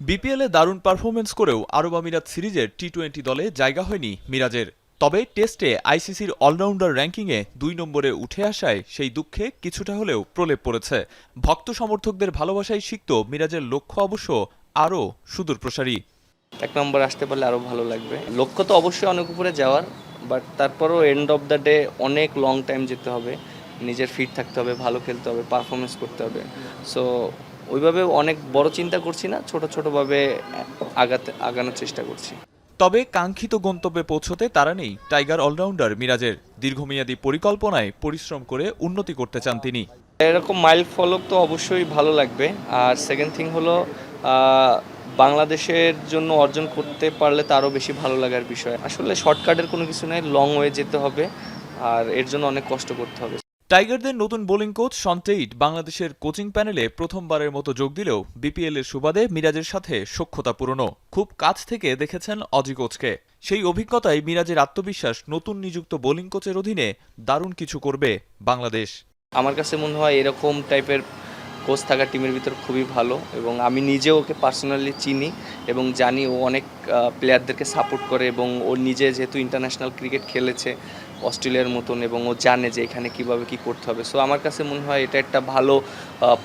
বিপিএলে দারুণ পারফরমেন্স করেও আরব আমিরাত সিরিজের টি-20 দলে জায়গা হয়নি মিরাজের। তবে টেস্টে আইসিসির অলরাউন্ডার র্যাঙ্কিংয়ে 2 নম্বরে উঠে আসায় সেই দুঃখে কিছুটা হলেও প্রলেপ পড়েছে। ভক্ত সমর্থকদের ভালোবাসায় সিক্ত মিরাজের লক্ষ্য অবশ্য আরও সুদূরপ্রসারী। 1 নম্বর আসতে পারলে আরও ভালো লাগবে। লক্ষ্য তো অবশ্যই অনেক উপরে যাওয়ার, বাট তারপরও এন্ড অফ দ্য ডে অনেক লং টাইম যেতে হবে, নিজের ফিট থাকতে হবে, ভালো খেলতে হবে, পারফরমেন্স করতে হবে। সো ওইভাবে অনেক বড় চিন্তা করছি না, ছোটোভাবে আগানোর চেষ্টা করছি। তবে কাঙ্ক্ষিত গন্তব্যে পৌঁছতে তারা নেই টাইগার অলরাউন্ডার মিরাজের। দীর্ঘমেয়াদী পরিকল্পনায় পরিশ্রম করে উন্নতি করতে চান তিনি। এরকম মাইল ফলক তো অবশ্যই ভালো লাগবে। আর সেকেন্ড থিং হলো বাংলাদেশের জন্য অর্জন করতে পারলে তো আরও বেশি ভালো লাগার বিষয়। আসলে শর্টকাটের কোনো কিছু নেই, লং ওয়ে যেতে হবে, আর এর জন্য অনেক কষ্ট করতে হবে। টাইগারদের নতুন বোলিং কোচ শন টেইট বাংলাদেশের কোচিং প্যানেলে প্রথমবারের মতো যোগ দিলেও বিপিএলের সুবাদে মিরাজের সাথে সখ্যতা পুরনো। খুব কাছ থেকে দেখেছেন অজি কোচকে। সেই অভিজ্ঞতায় মিরাজের আত্মবিশ্বাস নতুন নিযুক্ত বোলিং কোচের অধীনে দারুণ কিছু করবে বাংলাদেশ। আমার কাছে মনে হয় এরকম টাইপের কোচ থাকা টিমের ভিতর খুবই ভালো, এবং আমি নিজেও ওকে পার্সোনালি চিনি এবং জানি ও অনেক প্লেয়ারদেরকে সাপোর্ট করে, এবং ও নিজে যেহেতু ইন্টারন্যাশনাল ক্রিকেট খেলেছে অস্ট্রেলিয়ার মতন, এবং ও জানে যে এখানে কিভাবে কি করতে হবে। সো আমার কাছে মনে হয় এটা একটা ভালো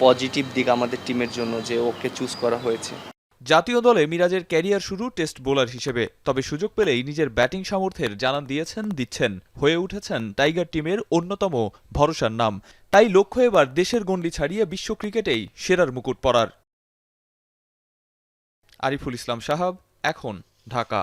পজিটিভ দিক আমাদের টিমের জন্য যে ওকে চুজ করা হয়েছে। জাতীয় দলে মিরাজের ক্যারিয়ার শুরু টেস্ট বোলার হিসেবে। তবে সুযোগ পেলেই নিজের ব্যাটিং সামর্থ্যের জানান দিচ্ছেন, হয়ে উঠেছেন টাইগার টিমের অন্যতম ভরসার নাম। তাই লক্ষ্য এবার দেশের গণ্ডি ছাড়িয়ে বিশ্ব ক্রিকেটেই সেরার মুকুট পরার। আরিফুল ইসলাম সাহাব, এখন, ঢাকা।